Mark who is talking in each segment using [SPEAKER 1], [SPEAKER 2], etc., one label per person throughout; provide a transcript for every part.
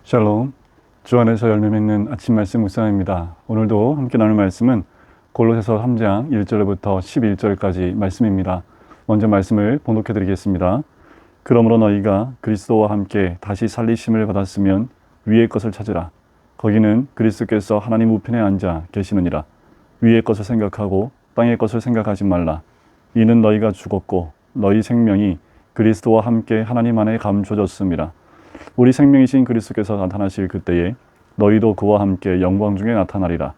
[SPEAKER 1] 샬롬, 주 안에서 열매 맺는 아침 말씀 묵상입니다. 오늘도 함께 나눌 말씀은 골로새서 3장 1절부터 11절까지 말씀입니다. 먼저 말씀을 봉독해 드리겠습니다. 그러므로 너희가 그리스도와 함께 다시 살리심을 받았으면 위의 것을 찾으라. 거기는 그리스도께서 하나님 우편에 앉아 계시느니라. 위의 것을 생각하고 땅의 것을 생각하지 말라. 이는 너희가 죽었고 너희 생명이 그리스도와 함께 하나님 안에 감춰졌음이라. 우리 생명이신 그리스도께서 나타나실 그때에 너희도 그와 함께 영광 중에 나타나리라.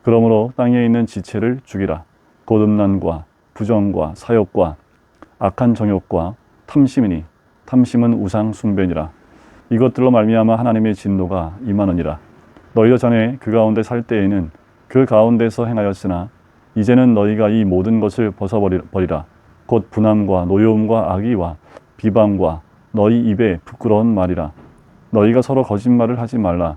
[SPEAKER 1] 그러므로 땅에 있는 지체를 죽이라. 곧 음란과 부정과 사욕과 악한 정욕과 탐심이니 탐심은 우상 숭배니라. 이것들로 말미암아 하나님의 진노가 임하느니라. 너희도 전에 그 가운데 살 때에는 그 가운데서 행하였으나 이제는 너희가 이 모든 것을 벗어버리라. 곧 분함과 노여움과 악의와 비방과 너희 입에 부끄러운 말이라. 너희가 서로 거짓말을 하지 말라.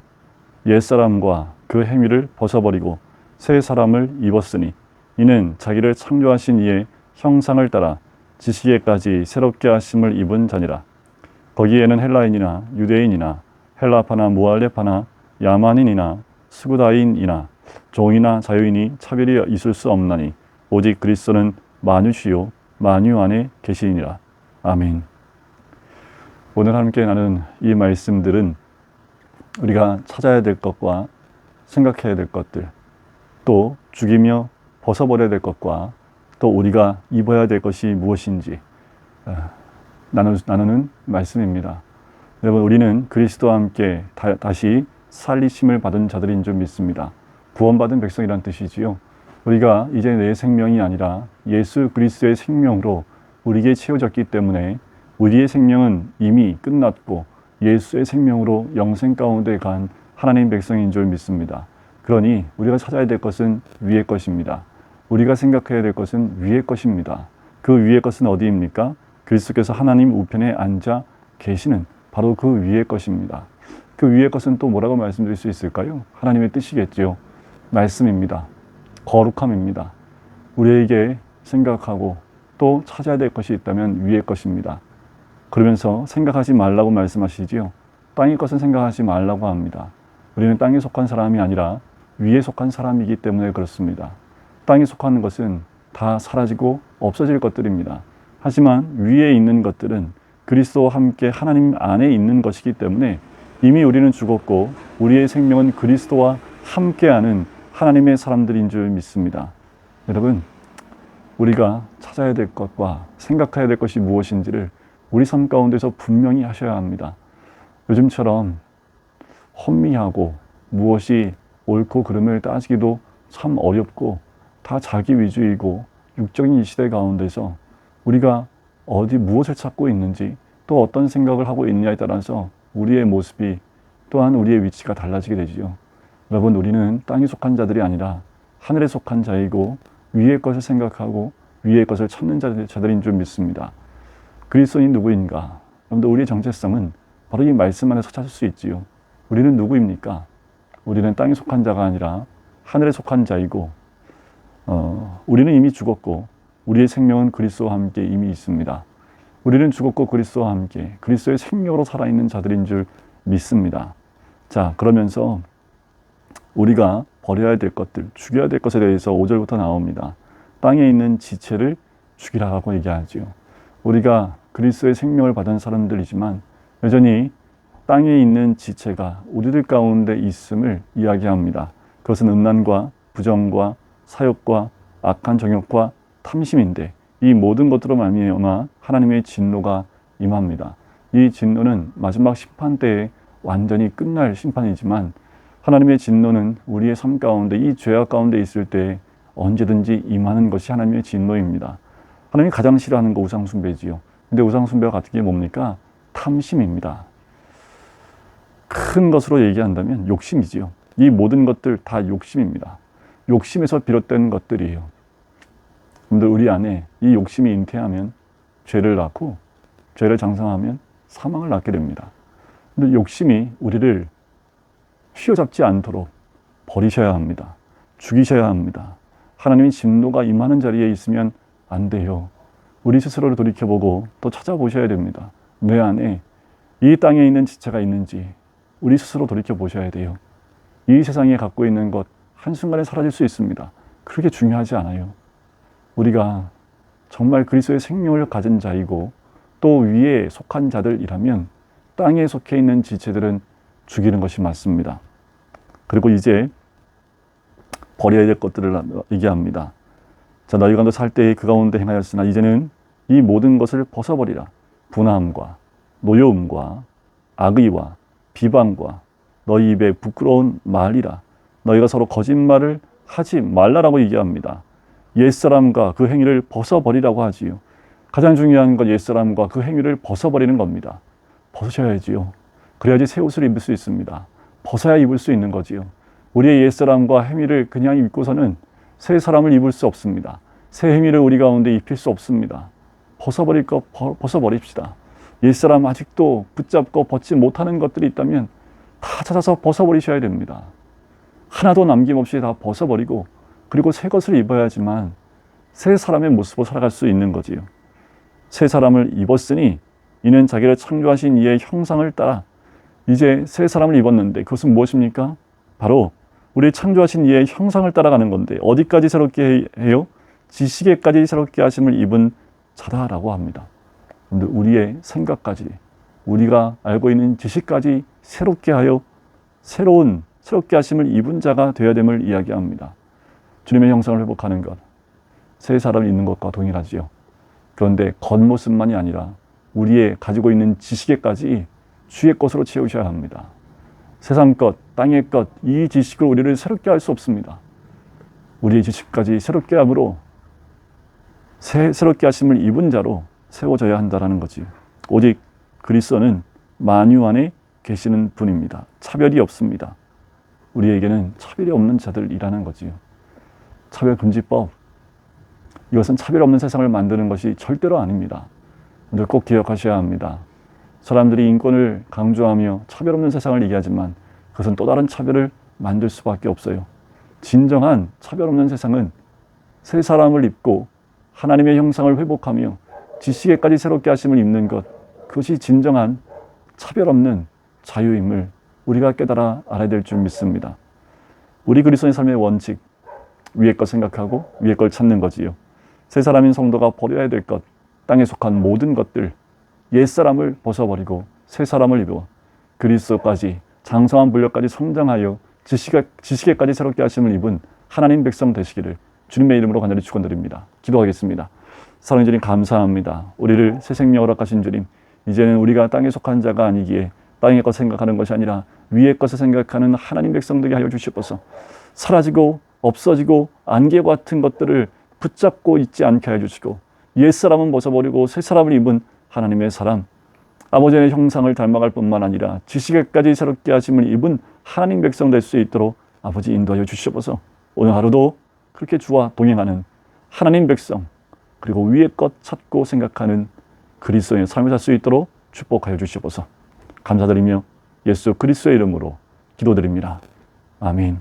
[SPEAKER 1] 옛사람과 그 행위를 벗어버리고 새 사람을 입었으니 이는 자기를 창조하신 이의 형상을 따라 지식에까지 새롭게 하심을 입은 자니라. 거기에는 헬라인이나 유대인이나 헬라파나 무할레파나 야만인이나 스구다인이나 종이나 자유인이 차별이 있을 수 없나니 오직 그리스도는 만유시요 만유 안에 계시니라. 아멘. 오늘 함께 나눈 이 말씀들은 우리가 찾아야 될 것과 생각해야 될 것들, 또 죽이며 벗어버려야 될 것과 또 우리가 입어야 될 것이 무엇인지 나누는 말씀입니다. 여러분, 우리는 그리스도와 함께 다시 살리심을 받은 자들인 줄 믿습니다. 구원받은 백성이란 뜻이지요. 우리가 이제 내 생명이 아니라 예수 그리스도의 생명으로 우리에게 채워졌기 때문에 우리의 생명은 이미 끝났고 예수의 생명으로 영생 가운데 간 하나님 백성인 줄 믿습니다. 그러니 우리가 찾아야 될 것은 위의 것입니다. 우리가 생각해야 될 것은 위의 것입니다. 그 위의 것은 어디입니까? 그리스도께서 하나님 우편에 앉아 계시는 바로 그 위의 것입니다. 그 위의 것은 또 뭐라고 말씀드릴 수 있을까요? 하나님의 뜻이겠죠. 말씀입니다. 거룩함입니다. 우리에게 생각하고 또 찾아야 될 것이 있다면 위의 것입니다. 그러면서 생각하지 말라고 말씀하시지요. 땅의 것은 생각하지 말라고 합니다. 우리는 땅에 속한 사람이 아니라 위에 속한 사람이기 때문에 그렇습니다. 땅에 속한 것은 다 사라지고 없어질 것들입니다. 하지만 위에 있는 것들은 그리스도와 함께 하나님 안에 있는 것이기 때문에 이미 우리는 죽었고 우리의 생명은 그리스도와 함께하는 하나님의 사람들인 줄 믿습니다. 여러분, 우리가 찾아야 될 것과 생각해야 될 것이 무엇인지를 우리 삶 가운데서 분명히 하셔야 합니다. 요즘처럼 혼미하고 무엇이 옳고 그름을 따지기도 참 어렵고 다 자기 위주이고 육적인 이 시대 가운데서 우리가 무엇을 찾고 있는지 또 어떤 생각을 하고 있느냐에 따라서 우리의 모습이 또한 우리의 위치가 달라지게 되지요. 여러분, 우리는 땅에 속한 자들이 아니라 하늘에 속한 자이고 위의 것을 생각하고 위의 것을 찾는 자들인 줄 믿습니다. 그리스도인이 누구인가? 여러분들, 우리의 정체성은 바로 이 말씀 안에서 찾을 수 있지요. 우리는 누구입니까? 우리는 땅에 속한 자가 아니라 하늘에 속한 자이고 우리는 이미 죽었고 우리의 생명은 그리스도와 함께 이미 있습니다. 우리는 죽었고 그리스도와 함께 그리스도의 생명으로 살아있는 자들인 줄 믿습니다. 자, 그러면서 우리가 버려야 될 것들, 죽여야 될 것에 대해서 5절부터 나옵니다. 땅에 있는 지체를 죽이라고 얘기하지요. 우리가 그리스도의 생명을 받은 사람들이지만 여전히 땅에 있는 지체가 우리들 가운데 있음을 이야기합니다. 그것은 음란과 부정과 사욕과 악한 정욕과 탐심인데 이 모든 것들로 말미암아 하나님의 진노가 임합니다. 이 진노는 마지막 심판 때에 완전히 끝날 심판이지만 하나님의 진노는 우리의 삶 가운데 이 죄악 가운데 있을 때 언제든지 임하는 것이 하나님의 진노입니다. 하나님이 가장 싫어하는 거 우상숭배지요. 근데 우상숭배와 같은 게 뭡니까? 탐심입니다. 큰 것으로 얘기한다면 욕심이지요. 이 모든 것들 다 욕심입니다. 욕심에서 비롯된 것들이에요. 여러분들, 우리 안에 이 욕심이 잉태하면 죄를 낳고 죄를 장성하면 사망을 낳게 됩니다. 근데 욕심이 우리를 휘어잡지 않도록 버리셔야 합니다. 죽이셔야 합니다. 하나님의 진노가 임하는 자리에 있으면 안 돼요. 우리 스스로를 돌이켜보고 또 찾아보셔야 됩니다. 내 안에 이 땅에 있는 지체가 있는지, 우리 스스로 돌이켜 보셔야 돼요. 이 세상에 갖고 있는 것 한순간에 사라질 수 있습니다. 그렇게 중요하지 않아요. 우리가 정말 그리스도의 생명을 가진 자이고 또 위에 속한 자들이라면 땅에 속해 있는 지체들은 죽이는 것이 맞습니다. 그리고 이제 버려야 될 것들을 얘기합니다. 자, 너희가 너 살 때에 그 가운데 행하였으나 이제는 이 모든 것을 벗어버리라. 분함과 노여움과 악의와 비방과 너희 입에 부끄러운 말이라. 너희가 서로 거짓말을 하지 말라라고 얘기합니다. 옛사람과 그 행위를 벗어버리라고 하지요. 가장 중요한 건 옛사람과 그 행위를 벗어버리는 겁니다. 벗으셔야지요. 그래야지 새 옷을 입을 수 있습니다. 벗어야 입을 수 있는 거지요. 우리의 옛사람과 행위를 그냥 입고서는 새 사람을 입을 수 없습니다. 새 행위를 우리 가운데 입힐 수 없습니다. 벗어버릴 것 벗어버립시다. 옛사람 아직도 붙잡고 벗지 못하는 것들이 있다면 다 찾아서 벗어버리셔야 됩니다. 하나도 남김없이 다 벗어버리고 그리고 새 것을 입어야지만 새 사람의 모습으로 살아갈 수 있는 거지요. 새 사람을 입었으니 이는 자기를 창조하신 이의 형상을 따라 이제 새 사람을 입었는데 그것은 무엇입니까? 바로 우리 창조하신 이의 형상을 따라가는 건데 어디까지 새롭게 해요? 지식에까지 새롭게 하심을 입은 자다라고 합니다. 우리의 생각까지 우리가 알고 있는 지식까지 새롭게 하여 새롭게 하심을 입은 자가 되어야 됨을 이야기합니다. 주님의 형상을 회복하는 것, 새 사람을 입는 것과 동일하지요. 그런데 겉모습만이 아니라 우리의 가지고 있는 지식에까지 주의 것으로 채우셔야 합니다. 세상 것, 땅의 것, 이 지식으로 우리를 새롭게 할 수 없습니다. 우리의 지식까지 새롭게 함으로 새롭게 하심을 입은 자로 세워져야 한다는 거지. 오직 그리스도는 만유 안에 계시는 분입니다. 차별이 없습니다. 우리에게는 차별이 없는 자들이라는 거지요. 차별금지법, 이것은 차별 없는 세상을 만드는 것이 절대로 아닙니다. 늘 꼭 기억하셔야 합니다. 사람들이 인권을 강조하며 차별 없는 세상을 얘기하지만 그것은 또 다른 차별을 만들 수밖에 없어요. 진정한 차별 없는 세상은 새 사람을 입고 하나님의 형상을 회복하며 지식에까지 새롭게 하심을 입는 것, 그것이 진정한 차별 없는 자유임을 우리가 깨달아 알아야 될 줄 믿습니다. 우리 그리스도의 삶의 원칙, 위의 것 생각하고 위의 걸 찾는 거지요. 새 사람인 성도가 버려야 될 것, 땅에 속한 모든 것들, 옛사람을 벗어버리고 새 사람을 입어 그리스도까지 장성한 분력까지 성장하여 지식에까지 새롭게 하심을 입은 하나님 백성 되시기를 주님의 이름으로 간절히 축원드립니다. 기도하겠습니다. 사랑하는 주님 감사합니다. 우리를 새 생명 허락하신 주님, 이제는 우리가 땅에 속한 자가 아니기에 땅의 것 생각하는 것이 아니라 위의 것을 생각하는 하나님 백성 되게 하여 주시옵소서. 사라지고 없어지고 안개 같은 것들을 붙잡고 있지 않게 해주시고 옛사람은 벗어버리고 새 사람을 입은 하나님의 사람, 아버지의 형상을 닮아갈 뿐만 아니라 지식에까지 새롭게 하심을 입은 하나님 백성 될 수 있도록 아버지 인도하여 주시옵소서. 오늘 하루도 그렇게 주와 동행하는 하나님 백성, 그리고 위의 것 찾고 생각하는 그리스도의 삶을 살 수 있도록 축복하여 주시옵소서. 감사드리며 예수 그리스도의 이름으로 기도드립니다. 아멘.